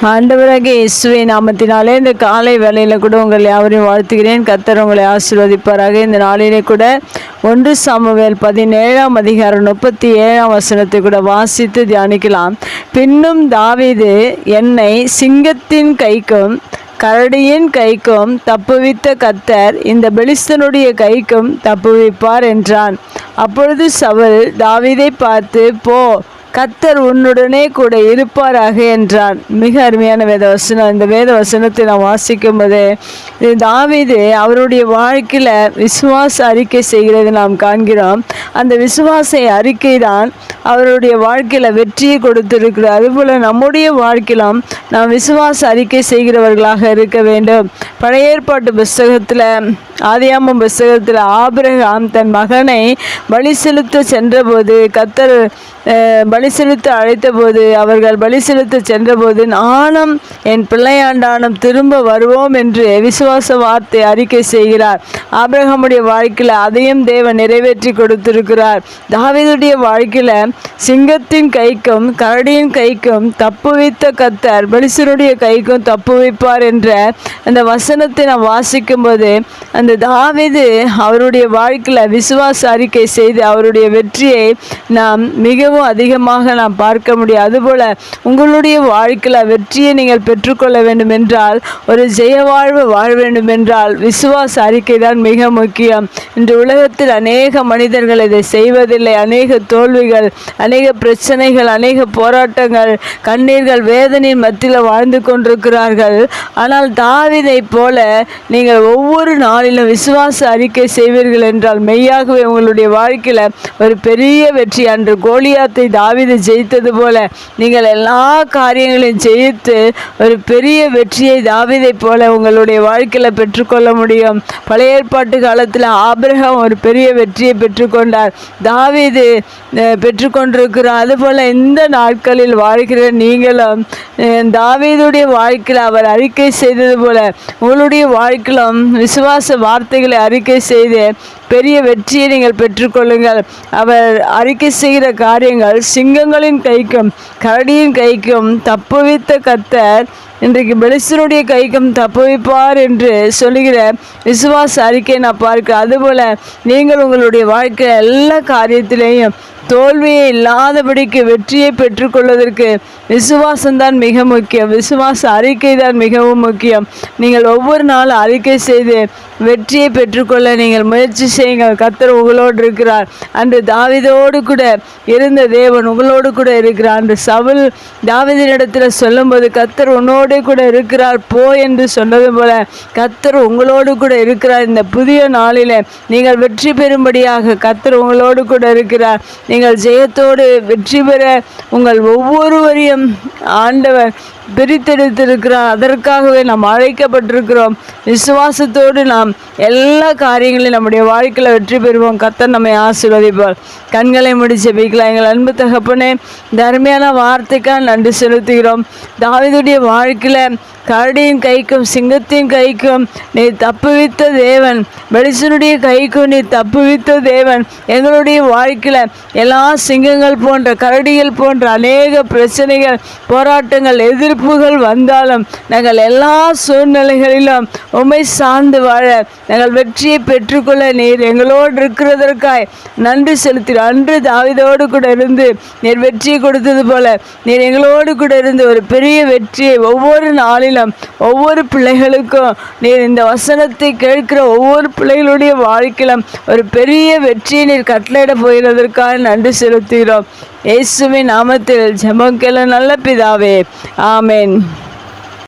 ஆண்டவராகிய இயேசுவின் நாமத்தினாலே இந்த காலை வேளையில் கூட உங்கள் யாவரையும் வாழ்த்துகிறேன். கர்த்தர் உங்களை ஆசீர்வதிப்பாராக. இந்த நாளிலே கூட 1 சாமுவேல் 17ஆம் அதிகாரம் 37ஆம் வசனத்தை கூட வாசித்து தியானிக்கலாம். பின்னும் தாவீது என்னை சிங்கத்தின் கைக்கும் கரடியின் கைக்கும் தப்புவித்த கர்த்தர் இந்த பெலிஸ்தனுடைய கைக்கும் தப்புவிப்பார் என்றான். அப்பொழுது சவுல் தாவீதை பார்த்து, போ, கர்த்தர் உன்னுடனே கூட இருப்பாராக என்றான். மிக அருமையான வேதவசனம். இந்த வேதவசனத்தை நாம் வாசிக்கும் போது தாவீது அவருடைய வாழ்க்கையில் விசுவாச அறிக்கை செய்கிறது நாம் காண்கிறோம். அந்த விசுவாச அறிக்கை தான் அவருடைய வாழ்க்கையில் வெற்றியை கொடுத்திருக்கிறார். அதுபோல் நம்முடைய வாழ்க்கையிலும் நாம் விசுவாச அறிக்கை செய்கிறவர்களாக இருக்க வேண்டும். பழைய ஏற்பாட்டு புஸ்தகத்தில், ஆதியாகமம் புஸ்தகத்தில் ஆபிரகாம் தன் மகனை பலி செலுத்த சென்றபோது, கர்த்தர் பலி செலுத்த அழைத்த போது, அவர்கள் பலி செலுத்த சென்றபோது, நானும் என் பிள்ளையாண்டானும் திரும்ப வருவோம் என்று விசுவாச வார்த்தை அறிக்கை செய்கிறார். ஆபிரகாமுடைய வாழ்க்கையில் அதையும் தேவன் நிறைவேற்றி கொடுத்திருக்கிறார். தாவீதுடைய வாழ்க்கையில் சிங்கத்தின் கைக்கும் கரடியின் கைக்கும் தப்புவித்த கர்த்தர் பெலிஸ்தருடைய கைக்கும் தப்புவிப்பார் என்ற அந்த வசனத்தை நாம் வாசிக்கும் போது, அந்த தாவீது அவருடைய வாழ்க்கையில் விசுவாச அறிக்கை செய்து அவருடைய வெற்றியை நாம் மிகவும் அதிகமாக நாம் பார்க்க முடியும். அதுபோல் உங்களுடைய வாழ்க்கையில் வெற்றியை நீங்கள் பெற்றுக்கொள்ள வேண்டும் என்றால், ஒரு ஜெய வாழ்வு வாழ வேண்டும் என்றால் விசுவாச அறிக்கை தான் மிக முக்கியம். இன்று உலகத்தில் அநேக மனிதர்கள் இதை செய்வதில்லை. அநேக தோல்விகள், அநேக பிரச்சனைகள், அநேக போராட்டங்கள், கண்ணீர்கள், வேதனையின் மத்தியில் வாழ்ந்து கொண்டிருக்கிறார்கள். ஆனால் தாவீதை போல நீங்கள் ஒவ்வொரு நாளிலும் விசுவாச அறிக்கை செய்வீர்கள் என்றால் மெய்யாகவே உங்களுடைய வாழ்க்கையில் ஒரு பெரிய வெற்றி. அன்று கோலியாத்தை தாவீது ஜெயித்தது போல நீங்கள் எல்லா காரியங்களையும் ஜெயித்து ஒரு பெரிய வெற்றியை தாவீதை போல உங்களுடைய வாழ்க்கையில் பெற்றுக்கொள்ள முடியும். பழைய ஏற்பாட்டு காலத்தில் ஆபிரகாம் ஒரு பெரிய வெற்றியை பெற்றுக்கொண்டார். தாவீது பெற்றுக்கொண்டிருக்கிறார். அதுபோல் இந்த நாட்களில் வாழ்கிற நீங்களும் தாவீதுடைய வாழ்க்கையில் அவர் அறிக்கை செய்தது போல உங்களுடைய வாழ்க்கையிலும் விசுவாச வார்த்தைகளை அறிக்கை செய்து பெரிய வெற்றியை நீங்கள் பெற்றுக்கொள்ளுங்கள். அவர் அறிக்கை செய்கிற காரியங்கள் சிங்கங்களின் கைக்கும் கரடியின் கைக்கும் தப்புவித்த கர்த்தர் இன்றைக்கு பெலிஸ்தருடைய கைக்கும் தப்புவிப்பார் என்று சொல்லுகிற விசுவாச அறிக்கை நான் பார்க்கிறேன். அதுபோல் நீங்கள் உங்களுடைய வாழ்க்கை எல்லா காரியத்திலேயும் தோல்வியை இல்லாதபடிக்கு வெற்றியை பெற்றுக்கொள்வதற்கு விசுவாசம்தான் மிக முக்கியம். விசுவாச அறிக்கை தான் மிகவும் முக்கியம். நீங்கள் ஒவ்வொரு நாளும் அறிக்கை செய்து வெற்றியை பெற்றுக்கொள்ள நீங்கள் முயற்சி செய்யுங்கள். கர்த்தர் உங்களோடு இருக்கிறார். அன்று தாவீதோடு கூட இருந்த தேவன் உங்களோடு கூட இருக்கிறார். அன்று சவுல் தாவீதினிடத்தில் சொல்லும்போது, கர்த்தர் உன்னோடு கூட இருக்கிறார், போ என்று சொன்னது போல கர்த்தர் உங்களோடு கூட இருக்கிறார். இந்த புதிய நாளில் நீங்கள் வெற்றி பெறும்படியாக கர்த்தர் உங்களோடு கூட இருக்கிறார். நீங்கள் ஜெயத்தோடு வெற்றி பெற உங்கள் ஒவ்வொருவரையும் ஆண்டவர் பிரித்தெடுத்திருக்கிறார். அதற்காகவே நாம் அழைக்கப்பட்டிருக்கிறோம். விசுவாசத்தோடு நாம் எல்லா காரியங்களையும் நம்முடைய வாழ்க்கையில் வெற்றி பெறுவோம். கர்த்தர் நம்மை ஆசீர்வதிப்பார். கண்களை மூடி ஜெபிக்கலாம். எங்கள் அன்பு தகப்பனே, இந்த அருமையான வார்த்தைக்காக நன்றி செலுத்துகிறோம். தாவீதுடைய வாழ்க்கையில் கரடியின் கைக்கும் சிங்கத்தின் கைக்கும் நீ தப்புவித்த தேவன், பெலிஸ்தனுடைய கைக்கும் நீ தப்புவித்த தேவன். எங்களுடைய வாழ்க்கையில் எல்லா சிங்கங்கள் போன்ற கரடிகள் போன்ற அநேக பிரச்சனைகள், போராட்டங்கள், எதிர்ப்புகள் வந்தாலும் நாங்கள் எல்லா சூழ்நிலைகளிலும் உம்மை சார்ந்து வாழ நாங்கள் வெற்றியை பெற்றுக்கொள்ள நீர் எங்களோடு இருக்கிறதற்காய் நன்றி செலுத்துகிறோம். அன்று தாவீதோடு கூட இருந்து நீர் வெற்றியை கொடுத்தது போல நீர் எங்களோடு கூட இருந்து ஒரு பெரிய வெற்றியை ஒவ்வொரு நாளிலும் ஒவ்வொரு பிள்ளைகளுக்கும் நீர் இந்த வசனத்தை கேட்கிற ஒவ்வொரு பிள்ளைகளுடைய வாழ்க்கையிலும் ஒரு பெரிய வெற்றியை நீர் கட்டளையிட போகிறதற்காக நன்றி செலுத்துகிறோம். இயேசுவின் நாமத்தில் ஜெபம் கேள நல்ல பிதாவே, ஆமென்.